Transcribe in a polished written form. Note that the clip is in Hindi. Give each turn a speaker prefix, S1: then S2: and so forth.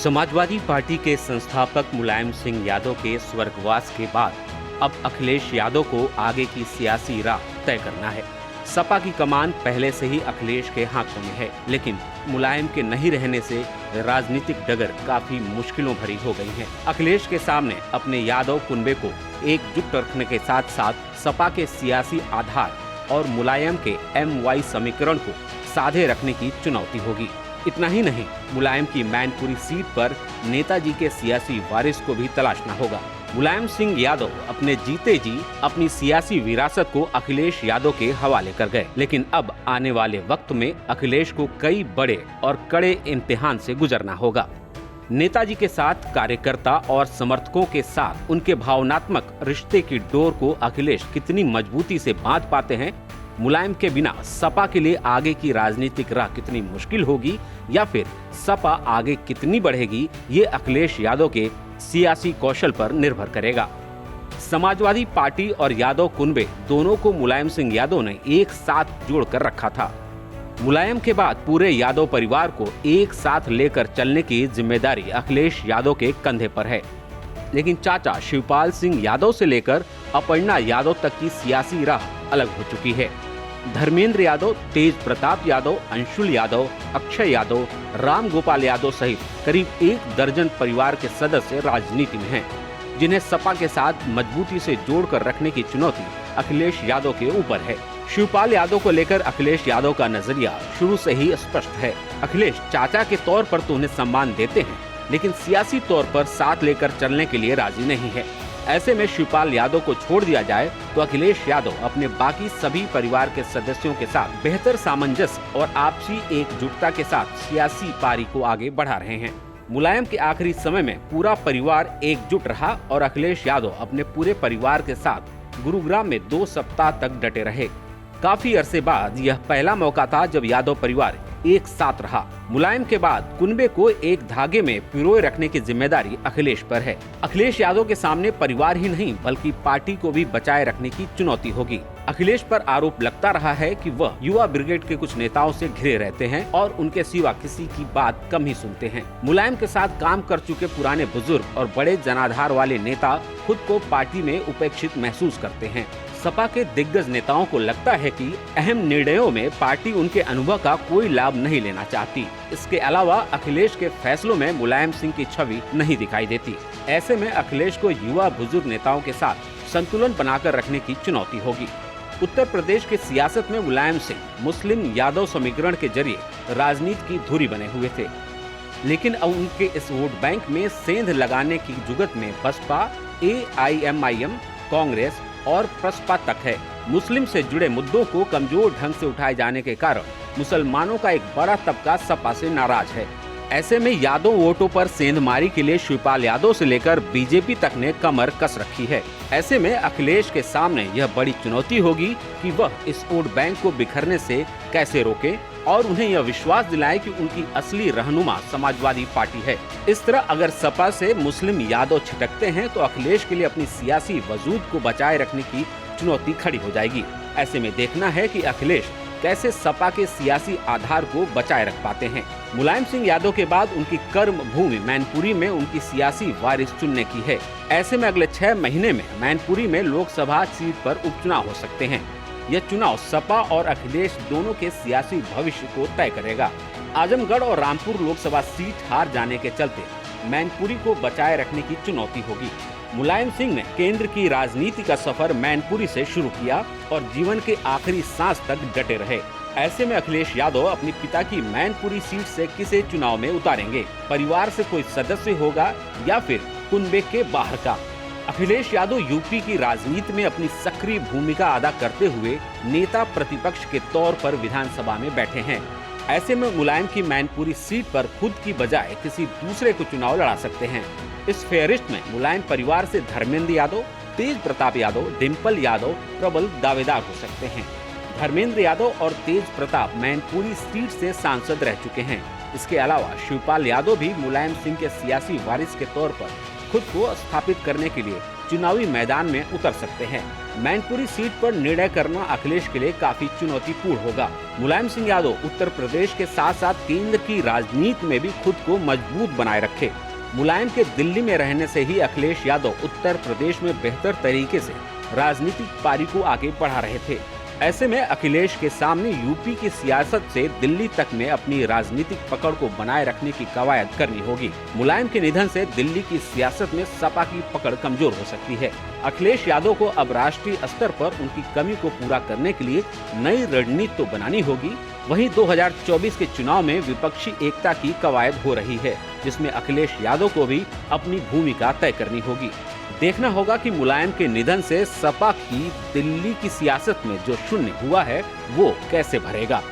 S1: समाजवादी पार्टी के संस्थापक मुलायम सिंह यादव के स्वर्गवास के बाद अब अखिलेश यादव को आगे की सियासी राह तय करना है। सपा की कमान पहले से ही अखिलेश के हाथों में है, लेकिन मुलायम के नहीं रहने से राजनीतिक डगर काफी मुश्किलों भरी हो गई है। अखिलेश के सामने अपने यादव कुनबे को एकजुट रखने के साथ साथ सपा के सियासी आधार और मुलायम के MY समीकरण को साधे रखने की चुनौती होगी। इतना ही नहीं, मुलायम की मैनपुरी सीट पर नेताजी के सियासी वारिस को भी तलाशना होगा। मुलायम सिंह यादव अपने जीते जी अपनी सियासी विरासत को अखिलेश यादव के हवाले कर गए, लेकिन अब आने वाले वक्त में अखिलेश को कई बड़े और कड़े इम्तिहान से गुजरना होगा। नेताजी के साथ कार्यकर्ता और समर्थकों के साथ उनके भावनात्मक रिश्ते की डोर को अखिलेश कितनी मजबूती से बांध पाते हैं, मुलायम के बिना सपा के लिए आगे की राजनीतिक राह कितनी मुश्किल होगी या फिर सपा आगे कितनी बढ़ेगी, ये अखिलेश यादव के सियासी कौशल पर निर्भर करेगा। समाजवादी पार्टी और यादव कुनबे दोनों को मुलायम सिंह यादव ने एक साथ जोड़कर रखा था। मुलायम के बाद पूरे यादव परिवार को एक साथ लेकर चलने की जिम्मेदारी अखिलेश यादव के कंधे पर है, लेकिन चाचा शिवपाल सिंह यादव से लेकर अपर्णा यादव तक की सियासी राह अलग हो चुकी है। धर्मेंद्र यादव, तेज प्रताप यादव, अंशुल यादव, अक्षय यादव, राम गोपाल यादव सहित करीब 1 दर्जन परिवार के सदस्य राजनीति में हैं, जिन्हें सपा के साथ मजबूती से जोड़कर रखने की चुनौती अखिलेश यादव के ऊपर है। शिवपाल यादव को लेकर अखिलेश यादव का नजरिया शुरू से ही स्पष्ट है। अखिलेश चाचा के तौर पर तो उन्हें सम्मान देते हैं, लेकिन सियासी तौर पर साथ लेकर चलने के लिए राजी नहीं है। ऐसे में शिवपाल यादव को छोड़ दिया जाए तो अखिलेश यादव अपने बाकी सभी परिवार के सदस्यों के साथ बेहतर सामंजस्य और आपसी एकजुटता के साथ सियासी पारी को आगे बढ़ा रहे हैं। मुलायम के आखिरी समय में पूरा परिवार एकजुट रहा और अखिलेश यादव अपने पूरे परिवार के साथ गुरुग्राम में 2 सप्ताह तक डटे रहे। काफी अरसे बाद यह पहला मौका था जब यादव परिवार एक साथ रहा। मुलायम के बाद कुनबे को एक धागे में पिरोए रखने की जिम्मेदारी अखिलेश पर है। अखिलेश यादव के सामने परिवार ही नहीं बल्कि पार्टी को भी बचाए रखने की चुनौती होगी। अखिलेश पर आरोप लगता रहा है कि वह युवा ब्रिगेड के कुछ नेताओं से घिरे रहते हैं और उनके सिवा किसी की बात कम ही सुनते हैं। मुलायम के साथ काम कर चुके पुराने बुजुर्ग और बड़े जनाधार वाले नेता खुद को पार्टी में उपेक्षित महसूस करते हैं। सपा के दिग्गज नेताओं को लगता है कि अहम निर्णयों में पार्टी उनके अनुभव का कोई लाभ नहीं लेना चाहती। इसके अलावा अखिलेश के फैसलों में मुलायम सिंह की छवि नहीं दिखाई देती। ऐसे में अखिलेश को युवा बुजुर्ग नेताओं के साथ संतुलन बनाकर रखने की चुनौती होगी। उत्तर प्रदेश की सियासत में मुलायम सिंह मुस्लिम यादव समीकरण के जरिए राजनीति की धुरी बने हुए थे, लेकिन अब उनके इस वोट बैंक में सेंध लगाने की जुगत में बसपा, AIMIM, कांग्रेस और प्रसपा तक है। मुस्लिम से जुड़े मुद्दों को कमजोर ढंग से उठाए जाने के कारण मुसलमानों का एक बड़ा तबका सपा से नाराज है। ऐसे में यादव वोटों पर सेंधमारी के लिए शिवपाल यादव से लेकर बीजेपी तक ने कमर कस रखी है। ऐसे में अखिलेश के सामने यह बड़ी चुनौती होगी कि वह इस वोट बैंक को बिखरने से कैसे रोके और उन्हें यह विश्वास दिलाए कि उनकी असली रहनुमा समाजवादी पार्टी है। इस तरह अगर सपा से मुस्लिम यादव छिटकते हैं तो अखिलेश के लिए अपनी सियासी वजूद को बचाए रखने की चुनौती खड़ी हो जाएगी। ऐसे में देखना है कि अखिलेश कैसे सपा के सियासी आधार को बचाए रख पाते हैं। मुलायम सिंह यादव के बाद उनकी कर्म भूमि मैनपुरी में उनकी सियासी वारिस चुनने की है। ऐसे में अगले 6 महीने में मैनपुरी में लोकसभा सीट पर उपचुनाव हो सकते हैं। यह चुनाव सपा और अखिलेश दोनों के सियासी भविष्य को तय करेगा। आजमगढ़ और रामपुर लोकसभा सीट हार जाने के चलते मैनपुरी को बचाए रखने की चुनौती होगी। मुलायम सिंह ने केंद्र की राजनीति का सफर मैनपुरी से शुरू किया और जीवन के आखिरी सांस तक डटे रहे। ऐसे में अखिलेश यादव अपने पिता की मैनपुरी सीट से किसे चुनाव में उतारेंगे? परिवार से कोई सदस्य होगा या फिर कुनबे के बाहर का? अखिलेश यादव यूपी की राजनीति में अपनी सक्रिय भूमिका अदा करते हुए नेता प्रतिपक्ष के तौर पर विधानसभा में बैठे हैं। ऐसे में मुलायम की मैनपुरी सीट पर खुद की बजाय किसी दूसरे को चुनाव लड़ा सकते हैं। इस फेहरिस्त में मुलायम परिवार से धर्मेंद्र यादव, तेज प्रताप यादव, डिम्पल यादव प्रबल दावेदार हो सकते हैं। धर्मेंद्र यादव और तेज प्रताप मैनपुरी सीट से सांसद रह चुके हैं। इसके अलावा शिवपाल यादव भी मुलायम सिंह के सियासी वारिस के तौर पर खुद को स्थापित करने के लिए चुनावी मैदान में उतर सकते हैं। मैनपुरी सीट पर निर्णय करना अखिलेश के लिए काफी चुनौतीपूर्ण होगा। मुलायम सिंह यादव उत्तर प्रदेश के साथ साथ केंद्र की राजनीति में भी खुद को मजबूत बनाए रखे। मुलायम के दिल्ली में रहने से ही अखिलेश यादव उत्तर प्रदेश में बेहतर तरीके से राजनीतिक पारी को आगे बढ़ा रहे थे। ऐसे में अखिलेश के सामने यूपी की सियासत से दिल्ली तक में अपनी राजनीतिक पकड़ को बनाए रखने की कवायद करनी होगी। मुलायम के निधन से दिल्ली की सियासत में सपा की पकड़ कमजोर हो सकती है। अखिलेश यादव को अब राष्ट्रीय स्तर पर उनकी कमी को पूरा करने के लिए नई रणनीति तो बनानी होगी। वहीं 2024 के चुनाव में विपक्षी एकता की कवायद हो रही है, जिसमें अखिलेश यादव को भी अपनी भूमिका तय करनी होगी। देखना होगा कि मुलायम के निधन से सपा की दिल्ली की सियासत में जो शून्य हुआ है वो कैसे भरेगा।